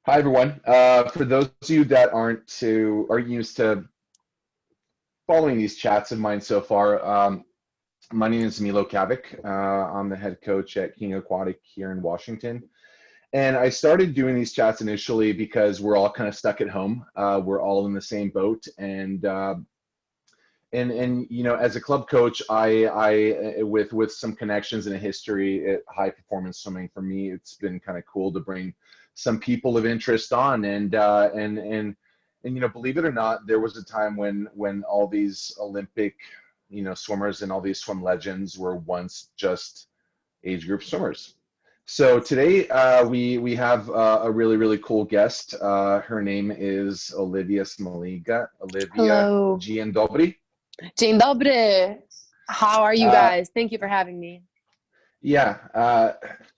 Hi everyone. For those of you that aren't used to following these chats of mine so far, my name is Milo Kavik. I'm the head coach at King Aquatic here in Washington, and I started doing these chats initially because we're all kind of stuck at home. We're all in the same boat, and as a club coach, I with some connections and a history at high performance swimming, for me it's been kind of cool to bring some people of interest on, and believe it or not, there was a time when all these Olympic swimmers and all these swim legends were once just age group swimmers. So today we have a really cool guest. Her name is Olivia Smoliga. Olivia, Hello. dzień dobry. Dzień dobry. How are you Uh, guys? Thank you for having me. yeah,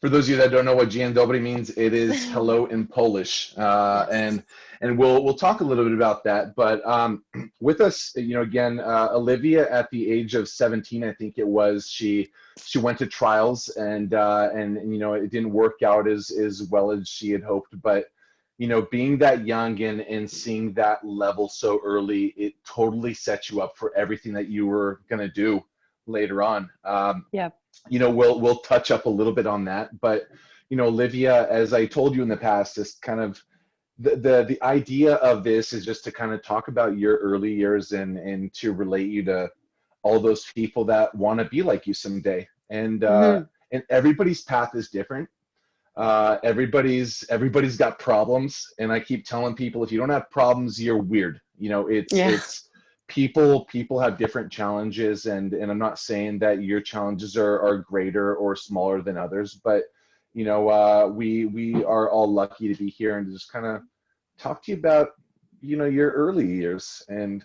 for those of you that don't know what dzień dobry means, it is hello in Polish, Yes. and we'll talk a little bit about that. But with us, again, Olivia at the age of 17, I think it was, she went to trials and it didn't work out as well as she had hoped. But being that young and seeing that level so early, it totally set you up for everything that you were gonna do later on. Yeah. We'll touch up a little bit on that, but Olivia, as I told you in the past, is kind of the idea of this is just to kind of talk about your early years and to relate you to all those people that want to be like you someday. And everybody's path is different. Everybody's got problems, and I keep telling people, if you don't have problems, you're weird. Yeah. It's people have different challenges, and I'm not saying that your challenges are greater or smaller than others, but we are all lucky to be here and to just kind of talk to you about your early years. And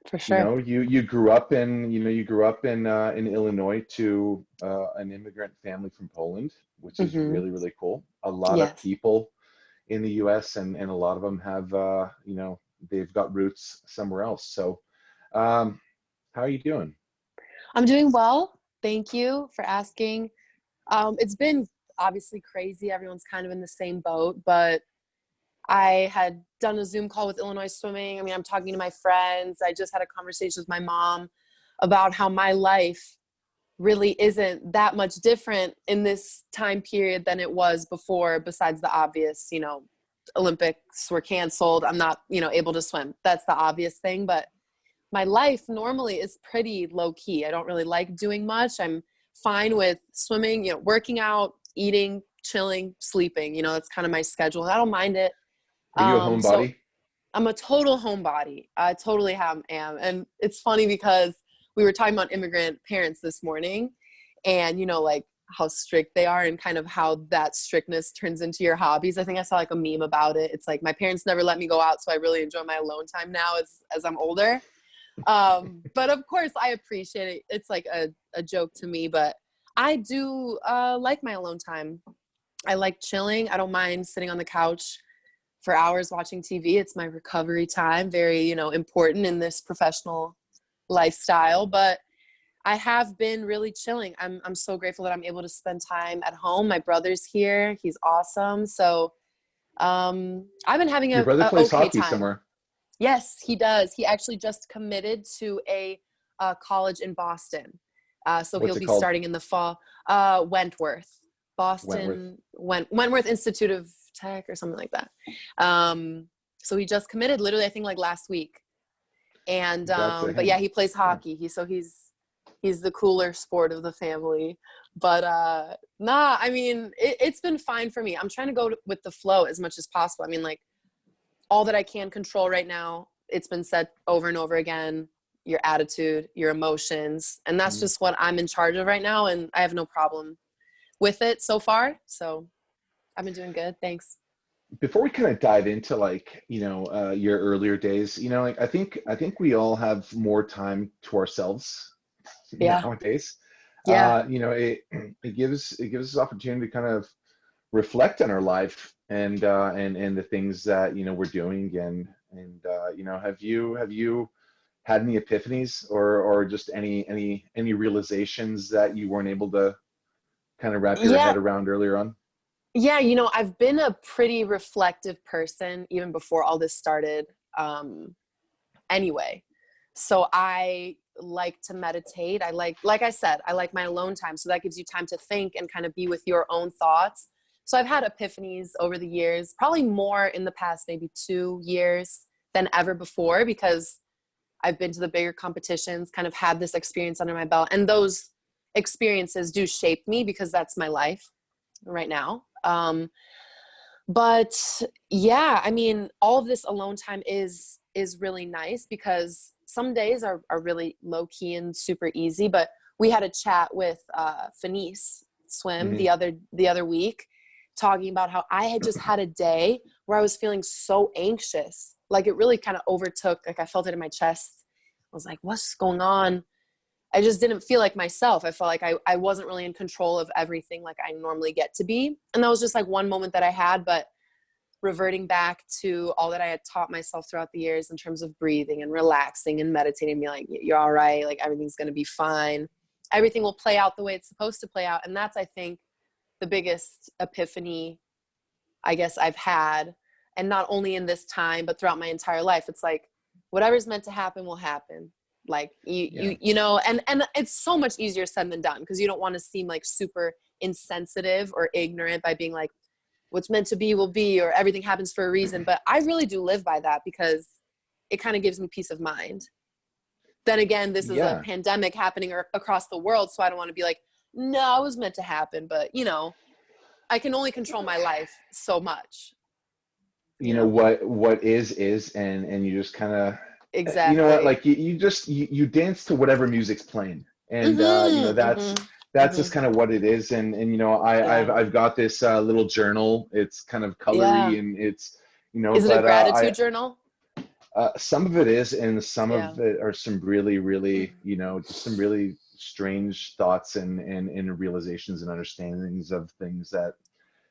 For sure. you grew up in Illinois to an immigrant family from Poland, which is Hmm. really cool. A lot of Yes. people in the U.S. and a lot of them have they've got roots somewhere else. So, how are you doing? I'm doing well. Thank you for asking. It's been obviously crazy. Everyone's kind of in the same boat, but I had done a Zoom call with Illinois Swimming. I mean, I'm talking to my friends. I just had a conversation with my mom about how my life really isn't that much different in this time period than it was before, besides the obvious, Olympics were canceled. I'm not, able to swim. That's the obvious thing. But my life normally is pretty low key. I don't really like doing much. I'm fine with swimming, working out, eating, chilling, sleeping. That's kind of my schedule. I don't mind it. Are you a So homebody? I'm a total homebody. I totally am. And it's funny because we were talking about immigrant parents this morning and, like how strict they are and kind of how that strictness turns into your hobbies. I think I saw like a meme about it. It's like, my parents never let me go out, so I really enjoy my alone time now as I'm older. But of course I appreciate it. It's like a joke to me, but I do like my alone time. I like chilling. I don't mind sitting on the couch for hours watching TV. It's my recovery time, very, important in this professional lifestyle, but I have been really chilling. I'm so grateful that I'm able to spend time at home. My brother's here. He's awesome. So I've been having Your a, brother a plays okay hockey time. somewhere. Yes, he does. He actually just committed to a college in Boston. So What's he'll it be called? starting in the fall. Wentworth, Wentworth. Wentworth Institute of Tech or something like that. So he just committed literally, I think like last week. And Congrats to but yeah, him. he plays Yeah. hockey. He's the cooler sport of the family. But nah, I mean, it's been fine for me. I'm trying to go with the flow as much as possible. I mean, like, all that I can control right now, it's been said over and over again, your attitude, your emotions, and that's Mhm. just what I'm in charge of right now, and I have no problem with it so far. So I've been doing good. Thanks. Before we kind of dive into your earlier days, like I think we all have more time to ourselves Yeah. nowadays. Yeah. It gives us opportunity to kind of reflect on our life and the things that we're doing, and have you had any epiphanies or just any realizations that you weren't able to kind of wrap your Yeah. head around earlier on? Yeah, you know, I've been a pretty reflective person even before all this started. Anyway, so I like to meditate. Like I said, I like my alone time. So that gives you time to think and kind of be with your own thoughts. So I've had epiphanies over the years, probably more in the past maybe 2 years than ever before, because I've been to the bigger competitions, kind of had this experience under my belt. And those experiences do shape me because that's my life right now. But yeah, I mean, all of this alone time is really nice because some days are really low key and super easy. But we had a chat with Fenice Swim Hmm. the other week, talking about how I had just had a day where I was feeling so anxious. Like it really kind of overtook, like I felt it in my chest. I was like, what's going on? I just didn't feel like myself. I felt like I wasn't really in control of everything like I normally get to be. And that was just like one moment that I had, but reverting back to all that I had taught myself throughout the years in terms of breathing and relaxing and meditating, being like, you're all right. Like everything's going to be fine. Everything will play out the way it's supposed to play out. And that's, I think, the biggest epiphany I guess I've had. And not only in this time, but throughout my entire life. It's like, whatever's meant to happen will happen. Like Yeah. you know, and it's so much easier said than done because you don't want to seem like super insensitive or ignorant by being like, what's meant to be will be, or everything happens for a reason. But I really do live by that because it kind of gives me peace of mind. Then again, this is a Yeah. pandemic happening across the world. So I don't want to be like, no, it was meant to happen. But you know, I can only control my life so much, You you know know? what is, and you just kind of, you know what, Exactly. like you just you dance to whatever music's playing, and you know Mm-hmm. that's Mm-hmm. that's Mm-hmm. just kind of what it is. And you know, I've Yeah. I've got this little journal. It's kind of Yeah. colory, and it's, you know, Is it a but I gratitude journal? some of it is, and some Yeah. of it are some really, really, you know, just some really strange thoughts and realizations and understandings of things that,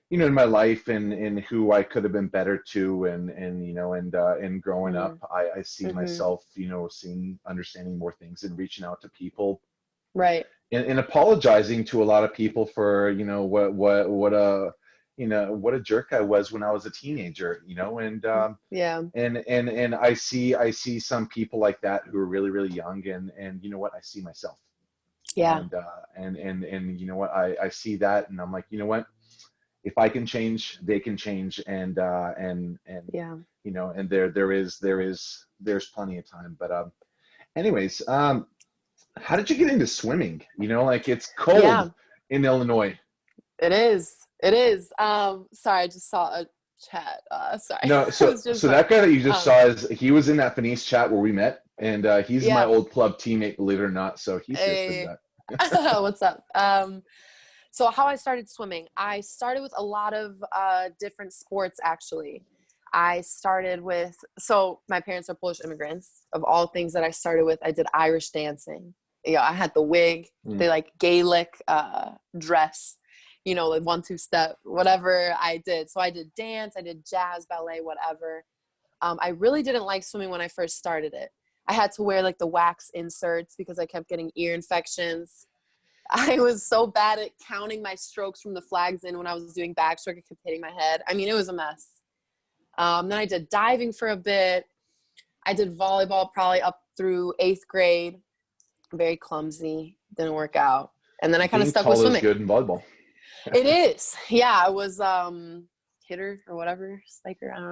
you know, in my life, and who I could have been better to, and you know, and growing up, Mm-hmm. I see Mm-hmm. myself, you know, understanding more things and reaching out to people, Right. and apologizing to a lot of people for, you know, what a, you know, what a jerk I was when I was a teenager, you know. Yeah. And I see some people like that who are really, really young, and you know what, I see myself, Yeah. and you know what, I see that, and I'm like, you know what, if I can change, they can change, and Yeah. you know, and there's plenty of time. But anyways, how did you get into swimming? You know, like it's cold Yeah. in Illinois. It is. It is. Sorry, I just saw a chat. Sorry. No, It so was just so fun. that guy that you just Um, saw, is he was in that Fenice chat where we met, and he's my yeah. old club teammate, believe it or not. So he's here for Hey. that. What's up? So how I started swimming, I started with a lot of different sports actually. I started with, so my parents are Polish immigrants. Of all things that I started with, I did Irish dancing. You know, I had the wig, Mm. the like Gaelic dress, you know, like 1-2 step, whatever I did. So I did dance, I did jazz, ballet, whatever. I really didn't like swimming when I first started it. I had to wear like the wax inserts because I kept getting ear infections. I was so bad at counting my strokes from the flags in when I was doing backstroke. I kept hitting my head. I mean, it was a mess. Then I did diving for a bit. I did volleyball probably up through 8th grade. Very clumsy. Didn't work out. And then I kind of Being stuck with tall is swimming. good in volleyball. It is. Yeah, I was hitter or whatever, spiker, I don't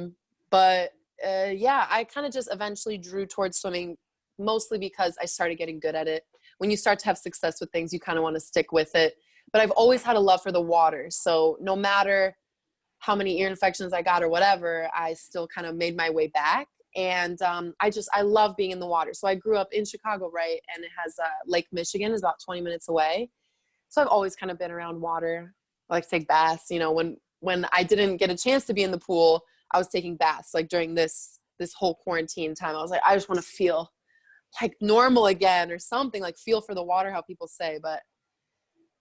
know. But yeah, I kind of just eventually drew towards swimming mostly because I started getting good at it. When you start to have success with things, you kind of want to stick with it. But I've always had a love for the water. So no matter how many ear infections I got or whatever, I still kind of made my way back. And I love being in the water. So I grew up in Chicago, right? And it has Lake Michigan is about 20 minutes away. So I've always kind of been around water. I like to take baths. You know, when I didn't get a chance to be in the pool, I was taking baths. Like during this whole quarantine time, I was like, I just want to feel like normal again or something, like feel for the water, how people say. But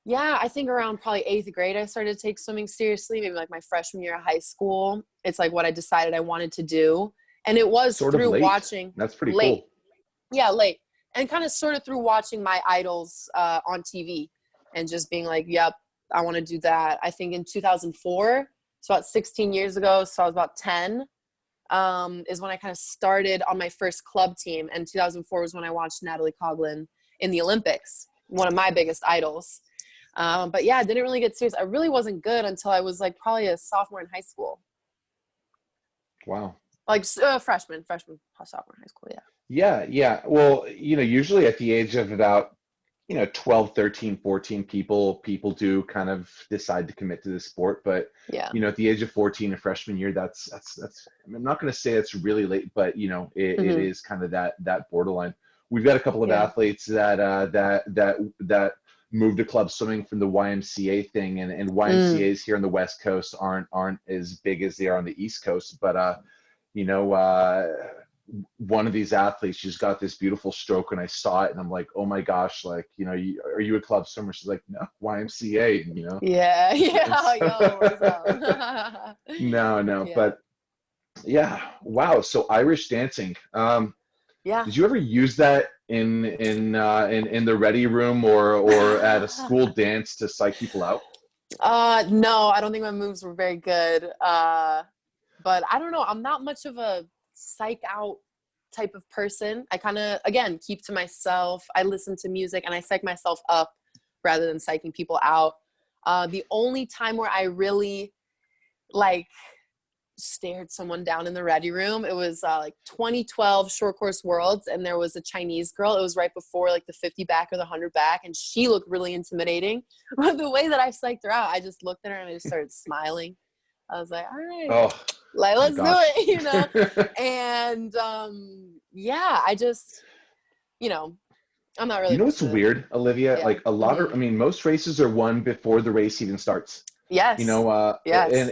yeah, I think around probably 8th grade, I started to take swimming seriously, maybe like my freshman year of high school. It's like what I decided I wanted to do. And it was Sort of through late. watching That's pretty late. cool. Yeah, late. And kind of sort of through watching my idols on TV and just being like, yep, I want to do that. I think in 2004, so about 16 years ago, so I was about 10, is when I kind of started on my first club team. And 2004 was when I watched Natalie Coughlin in the Olympics, one of my biggest idols. But yeah, I didn't really get serious. I really wasn't good until I was like probably a sophomore in high school. Wow. Like freshman, sophomore in high school. Yeah. Well, usually at the age of about 12, 13, 14, people do kind of decide to commit to the sport. But, Yeah. At the age of 14, a freshman year, that's, I'm not going to say it's really late, but, it is kind of that borderline. We've got a couple of athletes that moved to club swimming from the YMCA thing, and YMCAs here on the West Coast aren't as big as they are on the East Coast. But, one of these athletes, she's got this beautiful stroke, and I saw it and I'm like, oh my gosh, like, are you a club swimmer? She's like, no, YMCA, Yeah. So, Yo, what's up? no, Yeah. but yeah, wow. So Irish dancing. Yeah. Did you ever use that in the ready room or at a school dance to psych people out? No, I don't think my moves were very good. But I don't know. I'm not much of a psych out type of person. I kind of, again, keep to myself. I listen to music and I psych myself up rather than psyching people out. The only time where I really like stared someone down in the ready room, it was like 2012 short course worlds, and there was a Chinese girl. It was right before like the 50 back or the 100 back, and she looked really intimidating. But the way that I psyched her out, I just looked at her and I just started smiling. I was like, all right, like, let's do it, And yeah, I just, I'm not really what's weird, Olivia? Yeah. Like a lot of, most races are won before the race even starts. Yes. Yes.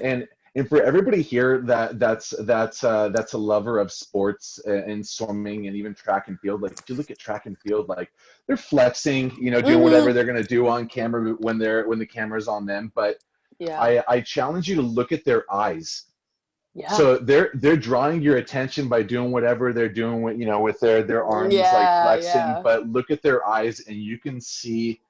And for everybody here that's a lover of sports and swimming and even track and field, like if you look at track and field, like they're flexing, doing whatever they're gonna do on camera when the camera's on them. But I challenge you to look at their eyes. Yeah. So they're drawing your attention by doing whatever they're doing with with their arms like flexing. Yeah. But look at their eyes, and you can see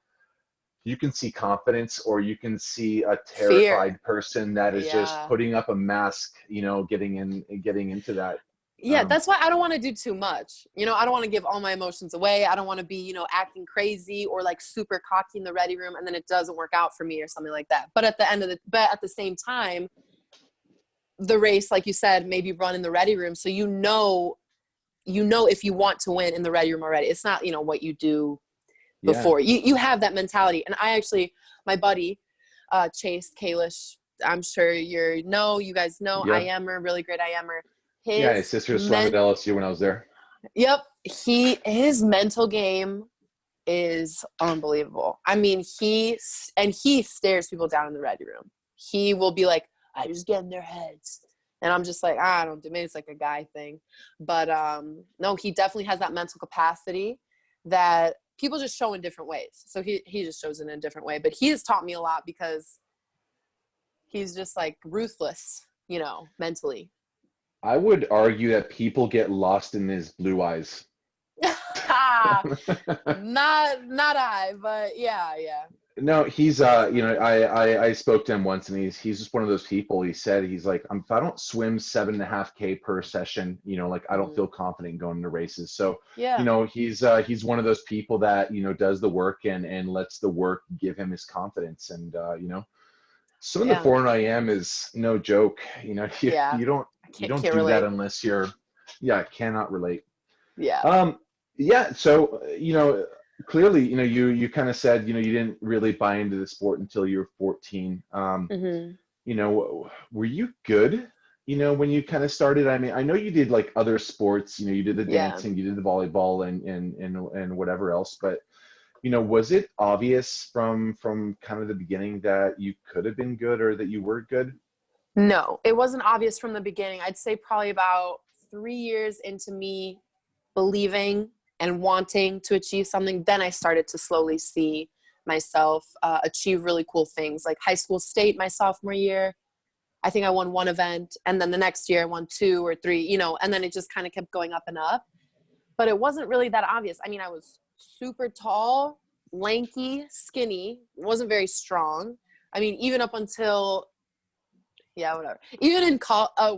confidence, or you can see a terrified person that is just putting up a mask, getting into that. Yeah, that's why I don't want to do too much. I don't want to give all my emotions away. I don't want to be, acting crazy or like super cocky in the ready room and then it doesn't work out for me or something like that. But at the same time, the race, like you said, maybe run in the ready room. So if you want to win in the ready room already. It's not, what you do before. You have that mentality. And my buddy, Chase Kalish, I'm sure you guys know, I am a really great IMer. His sister swam at LSU when I was there. Yep. His mental game is unbelievable. I mean, he stares people down in the ready room. He will be like, I just get in their heads. And I'm just like, I don't do, maybe it's like a guy thing. But no, he definitely has that mental capacity that people just show in different ways. So he just shows it in a different way. But he has taught me a lot because he's just like ruthless, mentally. I would argue that people get lost in his blue eyes. Not I, but yeah. No, he's I spoke to him once, and he's just one of those people. He's like, if I don't swim 7.5K per session, like I don't feel confident going into races. So he's one of those people that does the work and lets the work give him his confidence. And some of the foreign IM is no joke. You don't do that unless you're cannot relate. So clearly, you kind of said, you didn't really buy into the sport until you were 14. Were you good, when you kind of started? I mean, I know you did like other sports, you did the dancing, you did the volleyball and whatever else, but, was it obvious from kind of the beginning that you could have been good or that you were good? No, it wasn't obvious from the beginning. I'd say probably about 3 years into me believing and wanting to achieve something, then I started to slowly see myself achieve really cool things, like high school state my sophomore year. I think I won one event, and then the next year I won 2 or 3, and then it just kind of kept going up and up. But it wasn't really that obvious. I mean, I was super tall, lanky, skinny, wasn't very strong. I mean, even up until, yeah, whatever. Even in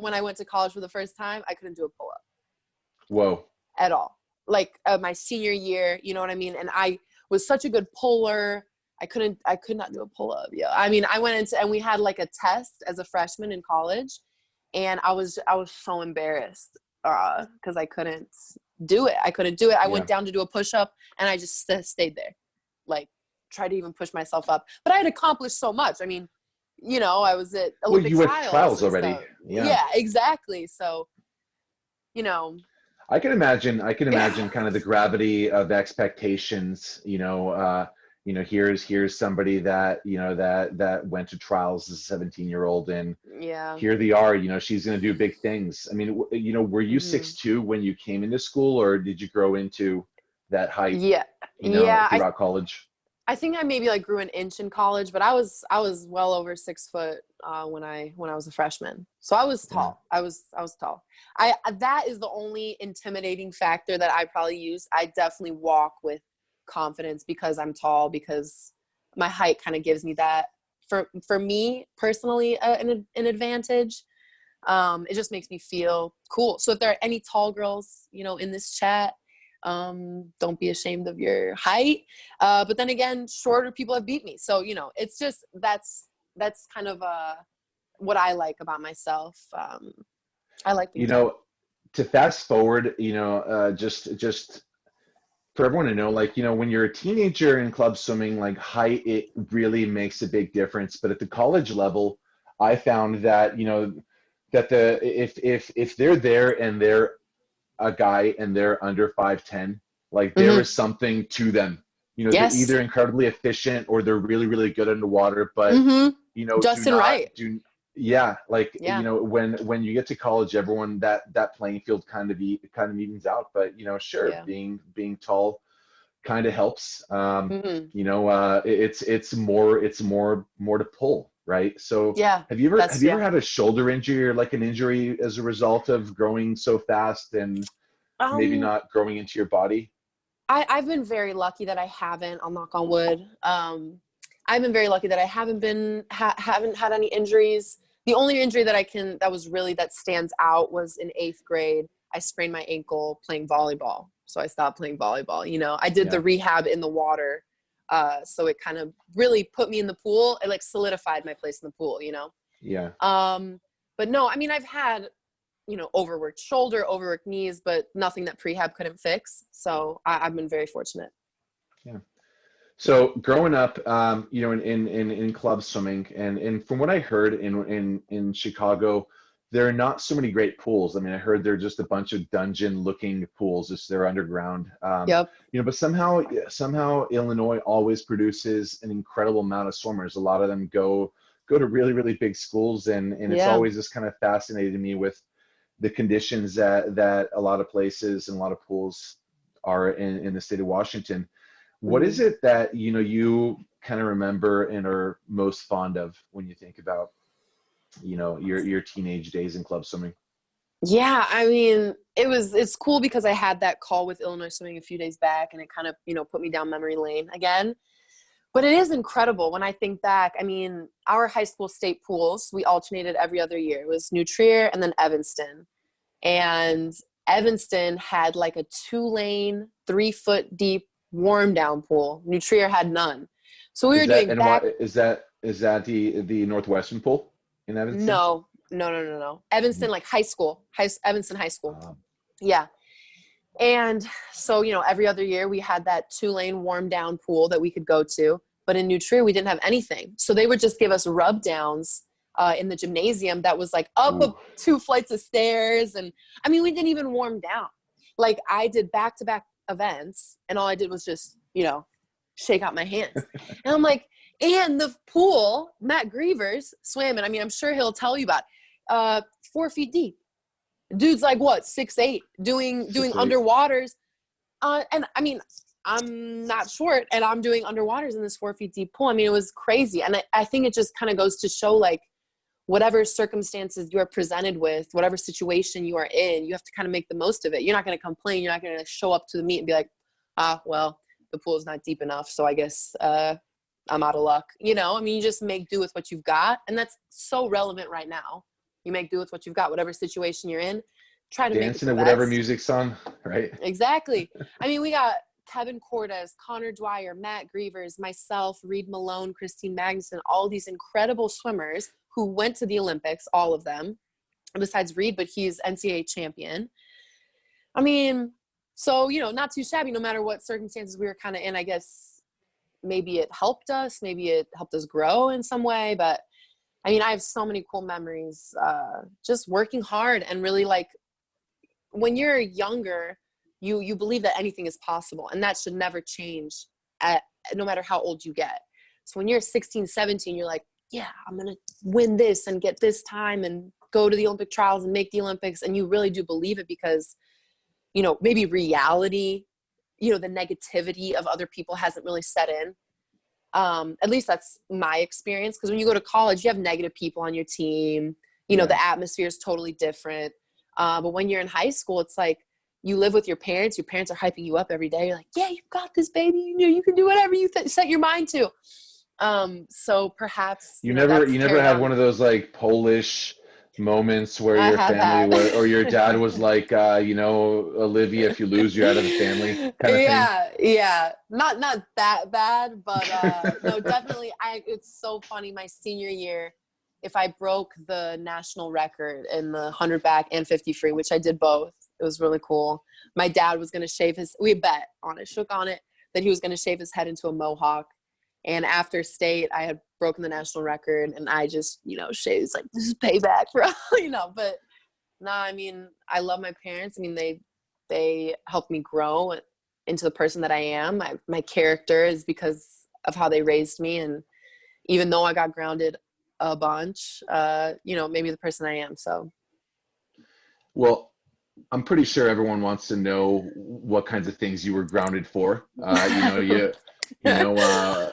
when I went to college for the first time, I couldn't do a pull-up. Whoa. At all. Like my senior year, you know what I mean? And I was such a good puller. I could not do a pull-up. Yeah. I mean, I went into, and we had like a test as a freshman in college, and I was so embarrassed because I couldn't do it. I went down to do a push-up, and I just stayed there. Like, tried to even push myself up. But I had accomplished so much. I mean, you know, I was at Olympic you had trials already. Stuff. Yeah. Yeah, exactly. So, you know. I can imagine kind of the gravity of expectations, here's somebody that, that went to trials as a 17-year-old, and yeah, here they are, she's going to do big things. I mean, were you 6'2" when you came into school, or did you grow into that height, yeah, throughout college? I think I maybe like grew an inch in college, but I was well over 6 foot when I was a freshman. So I was tall. Yeah. I was tall. That is the only intimidating factor that I probably use. I definitely walk with confidence because I'm tall, because my height kind of gives me that, for me personally, an advantage. It just makes me feel cool. So if there are any tall girls, in this chat, don't be ashamed of your height. But then again, shorter people have beat me. So, it's just, that's kind of what I like about myself. I like being tall. To fast forward, just for everyone to know, like, when you're a teenager in club swimming, like, height, it really makes a big difference. But at the college level, I found that, that if they're there and they're a guy and they're under 5'10", like, there is something to them. Yes. They're either incredibly efficient or they're really, really good underwater. But Justin Wright. When you get to college, everyone, that playing field kind of evens out. But sure, yeah, being tall kind of helps. It's more to pull. Right. So yeah, have you ever had a shoulder injury, or like an injury as a result of growing so fast and maybe not growing into your body? I've been very lucky that I haven't. I'll knock on wood. I've been very lucky that I haven't had any injuries. The only injury that stands out was in 8th grade. I sprained my ankle playing volleyball, so I stopped playing volleyball. I did the rehab in the water. So it kind of really put me in the pool. It like solidified my place in the pool, Yeah. But no, I mean, I've had, overworked shoulder, overworked knees, but nothing that prehab couldn't fix. So I've been very fortunate. Yeah. So growing up, in club swimming, and from what I heard in Chicago, there are not so many great pools. I mean, I heard they're just a bunch of dungeon-looking pools, just they're underground. Yep. But somehow Illinois always produces an incredible amount of swimmers. A lot of them go to really, really big schools, and it's always just kind of fascinated me with the conditions that a lot of places and a lot of pools are in the state of Washington. What is it that you kind of remember and are most fond of when you think about your teenage days in club swimming? Yeah, I mean, it's cool because I had that call with Illinois Swimming a few days back, and it kind of put me down memory lane again. But it is incredible when I think back. I mean, our high school state pools, we alternated every other year. It was New Trier and then Evanston, and Evanston had like a 2-lane, 3-foot deep warm down pool. New Trier had none. So we were doing is that the Northwestern pool in Evanston? No. Evanston, like high school, Evanston High School. Yeah. And so, every other year we had that 2-lane warm down pool that we could go to, but in New Trier, we didn't have anything. So they would just give us rub downs in the gymnasium that was like up 2 flights of stairs. And I mean, we didn't even warm down. Like, I did back-to-back events, and all I did was just, shake out my hands. And I'm like, and the pool, Matt Grievers swam in. I mean, I'm sure he'll tell you about 4 feet deep. Dude's like, what, 6'8", doing underwaters. And I mean, I'm not short, and I'm doing underwaters in this 4 feet deep pool. I mean, it was crazy. And I think it just kind of goes to show, like, whatever circumstances you are presented with, whatever situation you are in, you have to kind of make the most of it. You're not going to complain. You're not going to show up to the meet and be like, well, the pool's not deep enough, so I guess I'm out of luck. You know, I mean, you just make do with what you've got. And that's so relevant right now. You make do with what you've got, whatever situation you're in, try to make it Dancing the to whatever best. music's on, right? Exactly. I mean, we got Kevin Cordes, Connor Dwyer, Matt Grievers, myself, Reed Malone, Christine Magnuson, all these incredible swimmers who went to the Olympics, all of them, besides Reed, but he's NCAA champion. I mean, so, you know, not too shabby, no matter what circumstances we were kind of in. I guess maybe it helped us, maybe it helped us grow in some way, but I mean, I have so many cool memories, just working hard and really, like, when you're younger, you believe that anything is possible, and that should never change no matter how old you get. So when you're 16, 17, you're like, yeah, I'm going to win this and get this time and go to the Olympic trials and make the Olympics. And you really do believe it because, you know, maybe reality, you know, the negativity of other people hasn't really set in. At least that's my experience. Because when you go to college, you have negative people on your team. You know, the atmosphere is totally different. But when you're in high school, it's like you live with your parents. Your parents are hyping you up every day. You're like, yeah, you got this, baby. You know, you can do whatever you set your mind to. So perhaps, You know, never that's you never carried had on. one of those like Polish moments where I your have family had. was, or your dad was like, you know, Olivia, if you lose, you're out of the family kind of thing. Yeah. Not that bad, but no, definitely. It's so funny. My senior year, if I broke the national record in the 100 back and 50 free, which I did both, it was really cool. My dad was going to shave we bet on it, shook on it, that he was going to shave his head into a mohawk. And after state, I had broken the national record, and I just, you know, shaved. It's like, this is payback for, you know, but no, I mean, I love my parents. I mean, they helped me grow into the person that I am. My character is because of how they raised me. And even though I got grounded a bunch, you know, maybe the person I am. So. Well, I'm pretty sure everyone wants to know what kinds of things you were grounded for. You know,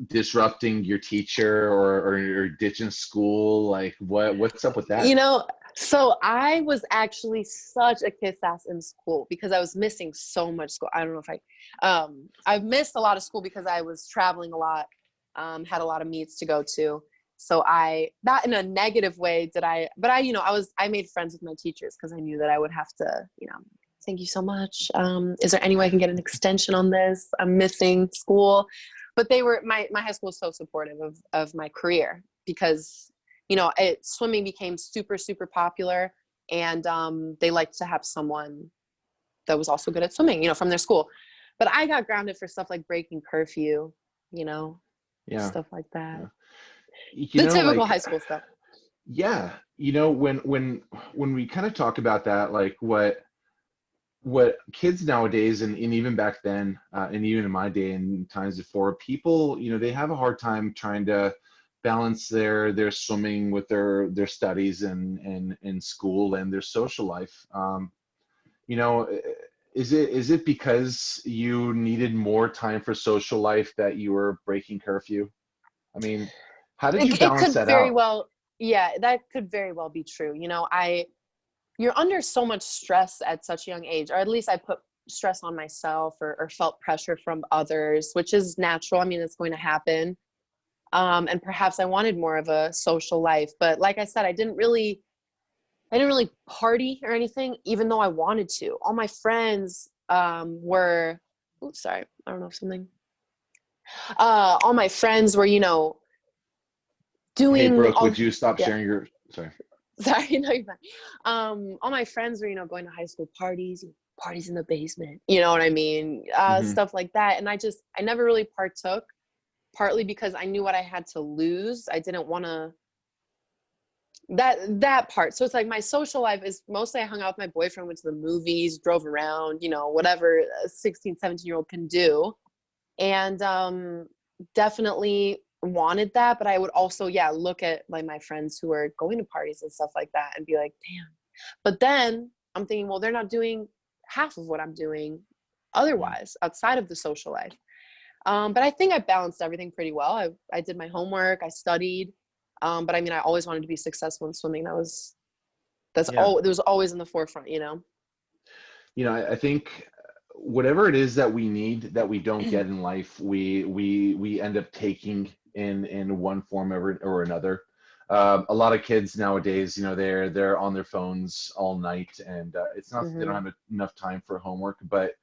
disrupting your teacher or ditching school. Like, what's up with You that? know, so I was actually such a kiss ass in school because I was missing so much school. I don't know if I've missed a lot of school because I was traveling a lot, had a lot of meets to go to. So not in a negative way but I made friends with my teachers because I knew that I would have to, you know, thank you so much. Is there any way I can get an extension on this? I'm missing school. But my high school was so supportive of my career because, you know, swimming became super, super popular, and they liked to have someone that was also good at swimming, you know, from their school. But I got grounded for stuff like breaking curfew, you know, Yeah. stuff like that. Yeah. You The know, typical like, high school stuff. yeah, you know, when we kind of talk about that, like what kids nowadays and even back then, and even in my day and times before, people, you know, they have a hard time trying to balance their swimming with their studies and school and their social life. You know, is it because you needed more time for social life that you were breaking curfew? I mean, how did you It balance could that very out? well, yeah, that could very well be true. You know, you're under so much stress at such a young age, or at least I put stress on myself or felt pressure from others, which is natural. I mean, it's going to happen. And perhaps I wanted more of a social life, but like I said, I didn't really party or anything, even though I wanted to. All my friends were, oops, sorry, I don't know if something. All my friends were, you know, Hey, doing Brooke, all, would you stop yeah, sharing your, sorry. sorry, no, you're fine. All my friends were, you know, going to high school parties in the basement, you know what I mean? Hmm. Stuff like that. And I never really partook, partly because I knew what I had to lose. I didn't want to, that part. So it's like my social life is mostly I hung out with my boyfriend, went to the movies, drove around, you know, whatever a 16, 17-year-old can do. And definitely wanted that, but I would also, yeah, look at like my friends who are going to parties and stuff like that and be like, damn. But then I'm thinking, well, they're not doing half of what I'm doing otherwise outside of the social life. But I think I balanced everything pretty well. I did my homework, I studied, but I mean, I always wanted to be successful in swimming. Yeah. That was always in the forefront, you know. You know, I think whatever it is that we need that we don't get in life, we end up taking in one form or another. A lot of kids nowadays, you know, they're on their phones all night, and it's not that they don't Mm-hmm. have enough time for homework, but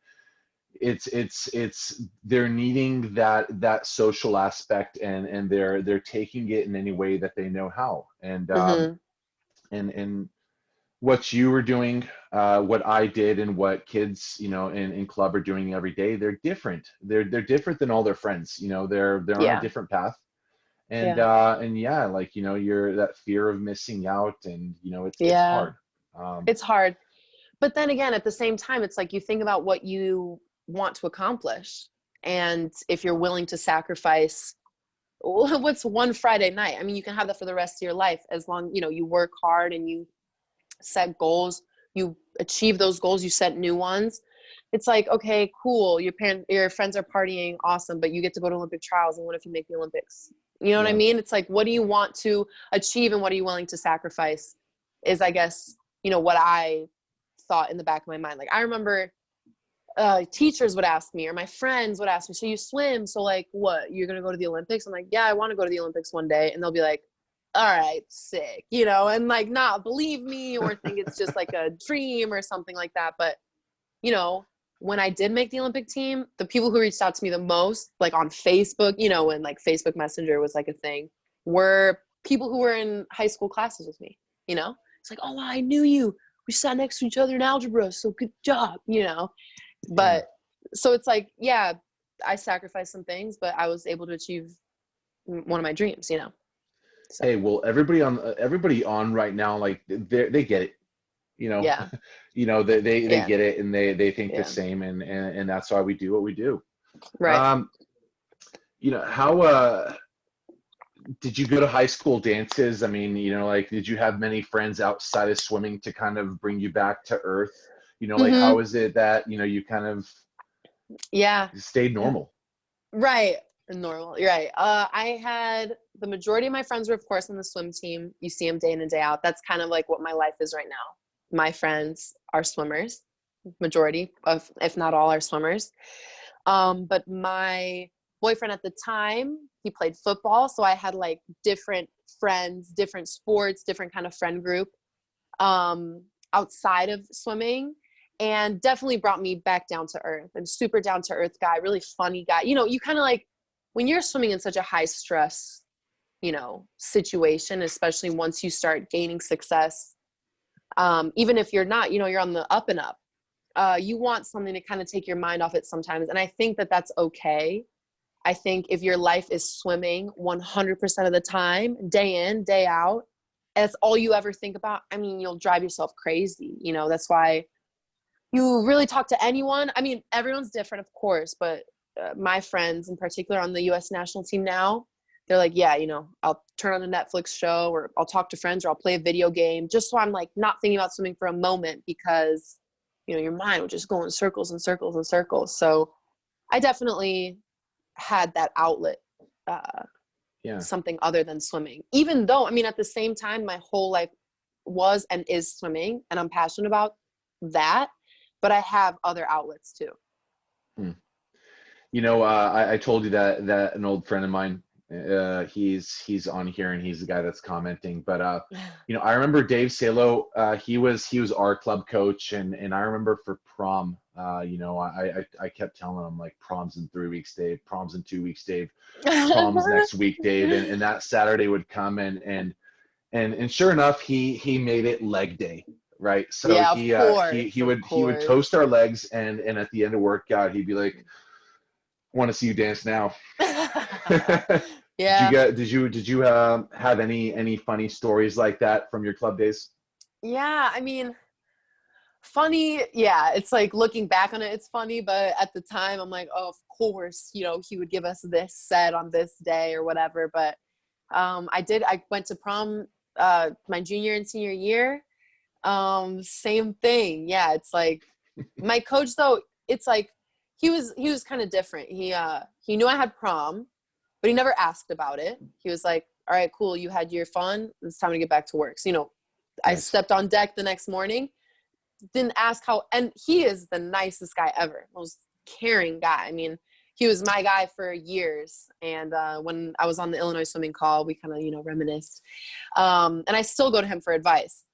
it's they're needing that social aspect, and they're taking it in any way that they know how. Mm-hmm. And what you were doing, what I did, and what kids, you know, in club are doing every day, they're different. They're different than all their friends. You know, they're on a Yeah. different path. Yeah. And yeah, like, you know, you're that fear of missing out, and you know, it's Yeah. hard. Um, It's hard. But then again, at the same time, it's like you think about what you want to accomplish. And if you're willing to sacrifice, what's one Friday night? I mean, you can have that for the rest of your life as long, you know, you work hard and you set goals, you achieve those goals, you set new ones. It's like, okay, cool. Your friends are partying, awesome, but you get to go to Olympic trials. And what if you make the Olympics? You know what I yeah. mean? It's like, what do you want to achieve and what are you willing to sacrifice? Is, I guess, you know, what I thought in the back of my mind. Like, I remember teachers would ask me, or my friends would ask me, so you swim, so like what, you're gonna go to the Olympics? I'm like, yeah, I want to go to the Olympics one day. And they'll be like, all right, sick, you know, and like not believe me or think it's just like a dream or something like that. But you know, when I did make the Olympic team, the people who reached out to me the most, like on Facebook, you know, when like Facebook Messenger was like a thing, were people who were in high school classes with me. You know, it's like, oh wow, I knew you, we sat next to each other in algebra, so good job, you know. Yeah. But so it's like, yeah, I sacrificed some things, but I was able to achieve one of my dreams, you know. So Hey, well, everybody on right now, like they get it, you know. yeah, You know, they yeah, get it, and they think the yeah, same, and that's why we do what we do. right. Um, you know, how did you go to high school dances? I mean, you know, like, did you have many friends outside of swimming to kind of bring you back to earth? You know, like, Mm-hmm. how is it that, you know, you kind of Yeah, stayed yeah, normal? right. Normal. You're right. I had the majority of my friends were, of course, on the swim team. You see them day in and day out. That's kind of like what my life is right now. My friends are swimmers. Majority of, if not all, are swimmers. But my boyfriend at the time, he played football, so I had like different friends, different sports, different kind of friend group um, outside of swimming, and definitely brought me back down to earth. And super down to earth guy, really funny guy. You know, you kind of like when you're swimming in such a high stress, you know, situation, especially once you start gaining success. Even if you're not, you know, you're on the up and up, you want something to kind of take your mind off it sometimes. And I think that that's okay. I think if your life is swimming 100% of the time, day in, day out, and that's all you ever think about, I mean, you'll drive yourself crazy. You know, that's why you really talk to anyone. I mean, everyone's different, of course, but my friends in particular on the US national team now, they're like, yeah, you know, I'll turn on a Netflix show or I'll talk to friends or I'll play a video game just so I'm like not thinking about swimming for a moment because, you know, your mind will just go in circles and circles and circles. So I definitely had that outlet, uh, Yeah. something other than swimming, even though, I mean, at the same time, my whole life was and is swimming and I'm passionate about that, but I have other outlets too. Hmm. You know, I told you that an old friend of mine, he's on here, and he's the guy that's commenting. But you know, I remember Dave Salo. He was our club coach, and I remember for prom. You know, I kept telling him, like, prom's in 3 weeks, Dave. Prom's in 2 weeks, Dave. Prom's next week, Dave. And that Saturday would come, and sure enough, he made it leg day. Right, so Yeah, of he course, he of would he would course. toast our legs, and at the end of workout, he'd be like, want to see you dance now. Yeah, Did you have any funny stories like that from your club days? yeah. I mean, funny. Yeah, it's like looking back on it, it's funny, but at the time, I'm like, oh, of course, you know, he would give us this set on this day or whatever. But I went to prom my junior and senior year. Same thing. Yeah, it's like my coach though, it's like he was kind of different. He knew I had prom, but he never asked about it. He was like, all right, cool, you had your fun, it's time to get back to work. So, you know, I Nice. stepped on deck the next morning. didn't ask how, and he is the nicest guy ever, most caring guy. I mean, he was my guy for years. And when I was on the Illinois swimming call, we kind of, you know, reminisced. And I still go to him for advice.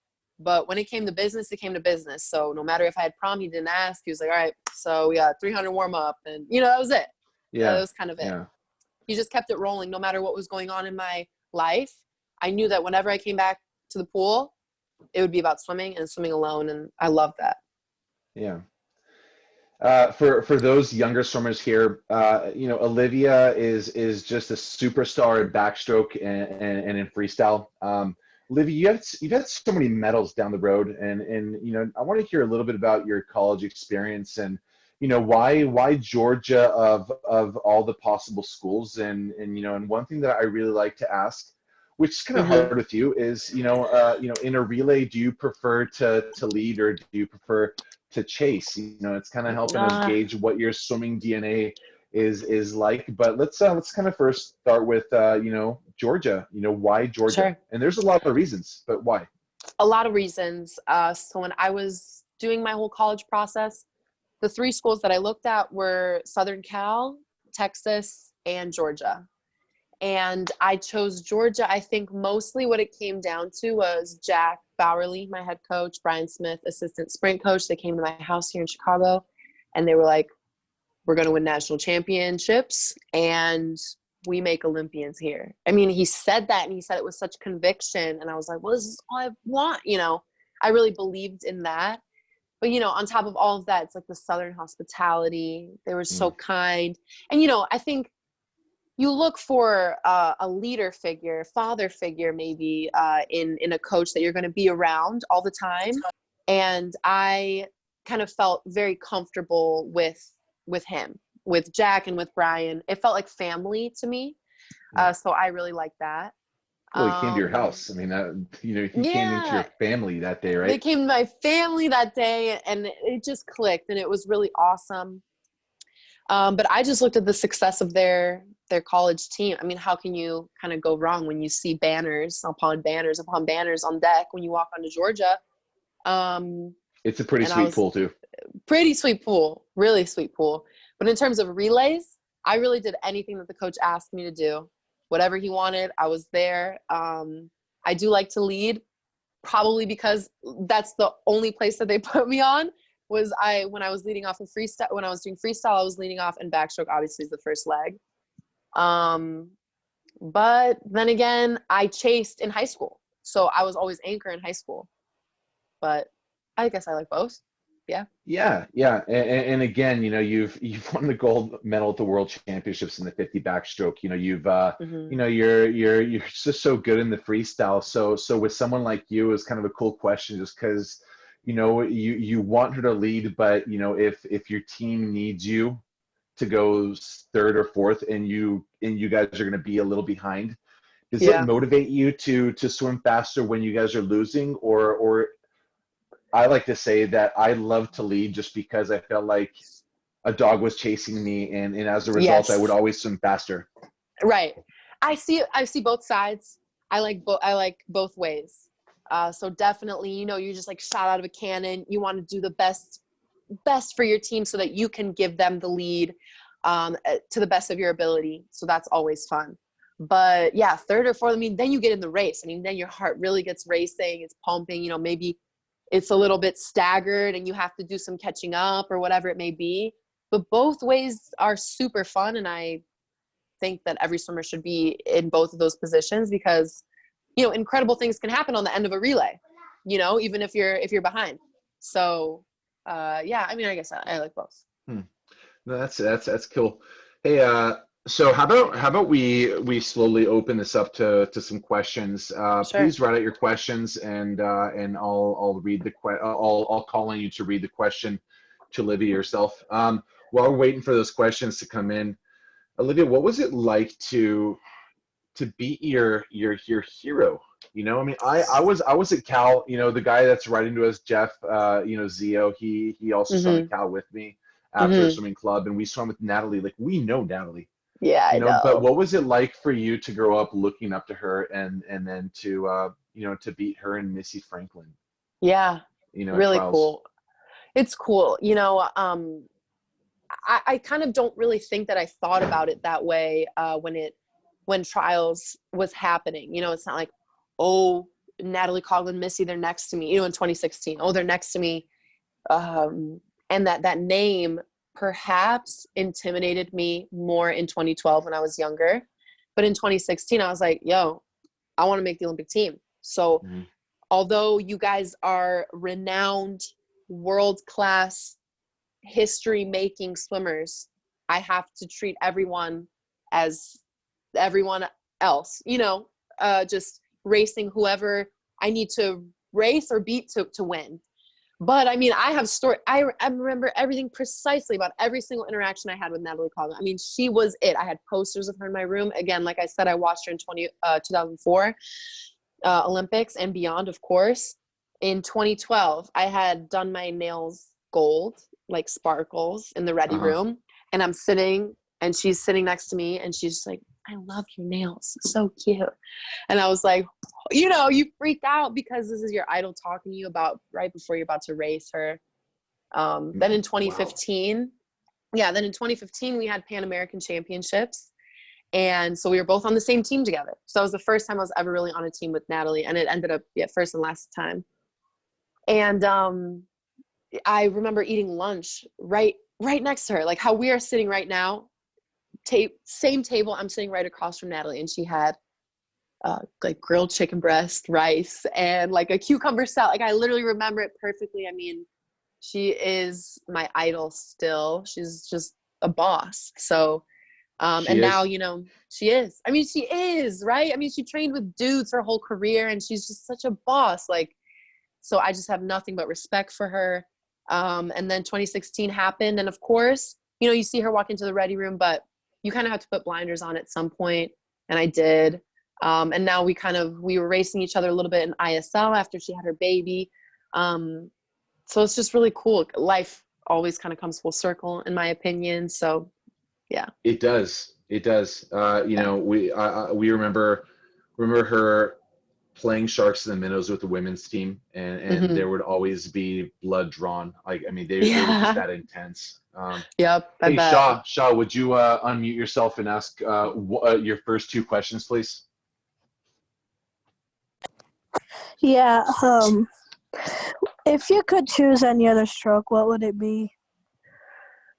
But when it came to business, it came to business. So no matter if I had prom, he didn't ask. He was like, all right, so we got 300 warm up. And, you know, that was it. Yeah. That was kind of it. Yeah. He just kept it rolling no matter what was going on in my life. I knew that whenever I came back to the pool, it would be about swimming and swimming alone. And I loved that. Yeah. For those younger swimmers here, you know, Olivia is just a superstar in backstroke and in freestyle. Olivia, you've had so many medals down the road, and you know, I want to hear a little bit about your college experience and, you know, why Georgia of all the possible schools, and you know, and one thing that I really like to ask, which is kind of hard with you, is you know, in a relay, do you prefer to lead or do you prefer to chase? You know, it's kind of helping us gauge what your swimming DNA is like. But let's kind of first start with you know, Georgia. You know, why Georgia? Sure. And there's a lot of reasons, but why? A lot of reasons. So when I was doing my whole college process, the 3 schools that I looked at were Southern Cal, Texas, and Georgia. And I chose Georgia. I think mostly what it came down to was Jack Bowerly, my head coach, Brian Smith, assistant sprint coach. They came to my house here in Chicago, and they were like, we're going to win national championships, and we make Olympians here. I mean, he said that, and he said it with such conviction. And I was like, well, this is all I want. You know, I really believed in that. But, you know, on top of all of that, it's like the Southern hospitality. They were so kind. And, you know, I think you look for a leader figure, father figure, maybe in a coach that you're going to be around all the time. And I kind of felt very comfortable with him, with Jack and with Brian. It felt like family to me. So I really like that. Well, he came to your house. I mean, you know, he came into your family that day, right? They came to my family that day, and it just clicked, and it was really awesome. But I just looked at the success of their college team. I mean, how can you kind of go wrong when you see banners upon banners upon banners on deck when you walk onto Georgia? It's a pretty sweet pool too. Pretty sweet pool, really sweet pool. But in terms of relays, I really did anything that the coach asked me to do. Whatever he wanted, I was there. I do like to lead, probably because that's the only place that they put me on. When I was leading off in freestyle, when I was doing freestyle, I was leading off, and backstroke obviously is the first leg. But then again, I chased in high school, so I was always anchor in high school. But I guess I like both. Yeah. Yeah. And again, you know, you've won the gold medal at the World Championships in the 50 backstroke. You know, you know, you're just so good in the freestyle. So with someone like you, is kind of a cool question, just because, you know, you want her to lead, but you know, if your team needs you to go third or fourth, and you guys are going to be a little behind, does it motivate you to swim faster when you guys are losing, or I like to say that I love to lead just because I felt like a dog was chasing me, and as a result, I would always swim faster. Right. I see both sides. I like both ways. So definitely, you know, you're just like shot out of a cannon. You want to do the best for your team so that you can give them the lead to the best of your ability. So that's always fun. But yeah, third or fourth, I mean, then you get in the race. I mean, then your heart really gets racing. It's pumping, you know, maybe it's a little bit staggered and you have to do some catching up or whatever it may be. But both ways are super fun. And I think that every swimmer should be in both of those positions, because, you know, incredible things can happen on the end of a relay, you know, even if you're behind. So yeah, I mean, I guess I like both. No, that's cool. Hey, so how about we slowly open this up to some questions? Sure. Please write out your questions, and I'll read I'll call on you to read the question to Olivia yourself. While we're waiting for those questions to come in, Olivia, what was it like to beat your hero? You know, I mean, I was at Cal. You know, the guy that's writing to us, Jeff, you know, Zio, he also swam at Cal with me after swimming club, and we swam with Natalie. Like, we know Natalie. Yeah, I know. But what was it like for you to grow up looking up to her, and then to you know, to beat her and Missy Franklin? Yeah, You know, really trials? cool. It's cool. You know, I kind of don't really think that I thought about it that way when trials was happening. You know, it's not like, oh, Natalie Coughlin, Missy, they're next to me. You know, in 2016, oh, they're next to me. And that name perhaps intimidated me more in 2012 when I was younger. But in 2016, I was like, yo, I want to make the Olympic team. So although you guys are renowned, world-class, history-making swimmers, I have to treat everyone as everyone else, you know, just racing whoever I need to race or beat to win. But I mean, I have story. I remember everything precisely about every single interaction I had with Natalie Coughlin. I mean, she was it. I had posters of her in my room. Again, like I said, I watched her in 2004 Olympics and beyond, of course. In 2012, I had done my nails gold, like sparkles, in the ready room. And I'm sitting, and she's sitting next to me, and she's just like, I love your nails. So cute. And I was like, you know, you freak out because this is your idol talking to you about right before you're about to race her. Then in 2015, then in 2015, we had Pan American Championships. And so we were both on the same team together. So that was the first time I was ever really on a team with Natalie. And it ended up first and last time. And I remember eating lunch right next to her, like how we are sitting right now. Same table, I'm sitting right across from Natalie, and she had like grilled chicken breast, rice, and like a cucumber salad. Like I literally remember it perfectly. I mean, she is my idol still. She's just a boss. So and now, you know, she is. I mean, she is, right? I mean, she trained with dudes her whole career, and she's just such a boss. Like, so I just have nothing but respect for her. And then 2016 happened, and of course, you know, you see her walk into the ready room, but you kind of have to put blinders on at some point, and I did. And now we were racing each other a little bit in ISL after she had her baby. So it's just really cool. Life always kind of comes full circle, in my opinion. So, yeah. It does. It does. You know, we remember her playing sharks in the minnows with the women's team, and there would always be blood drawn. Like, I mean, they were just that intense. Yep. Hey, Shaw, would you unmute yourself and ask your first two questions, please? Yeah. If you could choose any other stroke, what would it be?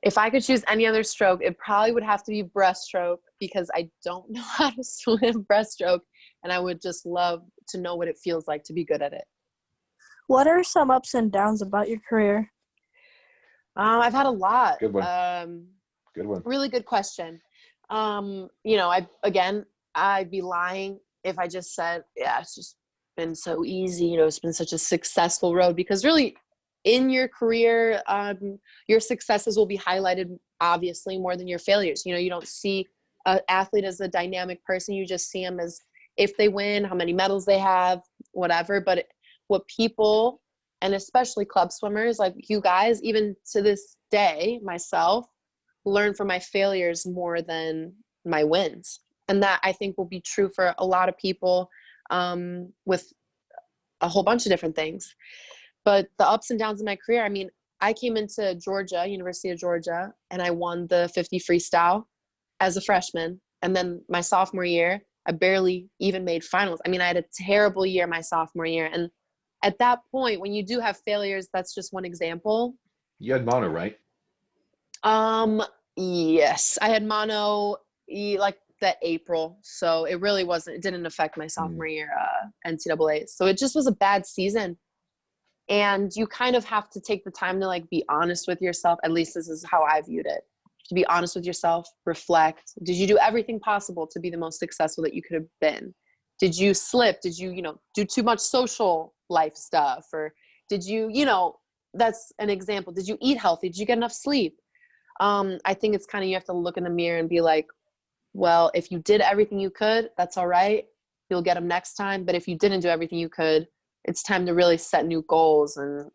If I could choose any other stroke, it probably would have to be breaststroke, because I don't know how to swim breaststroke, and I would just love to know what it feels like to be good at it. What are some ups and downs about your career? I've had a lot. Good one. Good one. Really good question. You know, I'd be lying if I just said, yeah, it's just been so easy. You know, it's been such a successful road, because really in your career, your successes will be highlighted obviously more than your failures. You know, you don't see an athlete as a dynamic person. You just see them as if they win, how many medals they have, whatever. But what people, and especially club swimmers like you guys, even to this day, myself, learn from my failures more than my wins. And that, I think, will be true for a lot of people with a whole bunch of different things. But the ups and downs of my career, I mean, I came into Georgia, University of Georgia, and I won the 50 freestyle as a freshman. And then my sophomore year, I barely even made finals. I mean, I had a terrible year my sophomore year. And at that point, when you do have failures, that's just one example. You had mono, right? Yes, I had mono like that April. So it really it didn't affect my sophomore year NCAA. So it just was a bad season. And you kind of have to take the time to like be honest with yourself. At least this is how I viewed it. To be honest with yourself, reflect. Did you do everything possible to be the most successful that you could have been? Did you slip? Did you, do too much social life stuff? Or did you, that's an example. Did you eat healthy? Did you get enough sleep? I think it's kind of, you have to look in the mirror and be like, well, if you did everything you could, that's all right. You'll get them next time. But if you didn't do everything you could, it's time to really set new goals and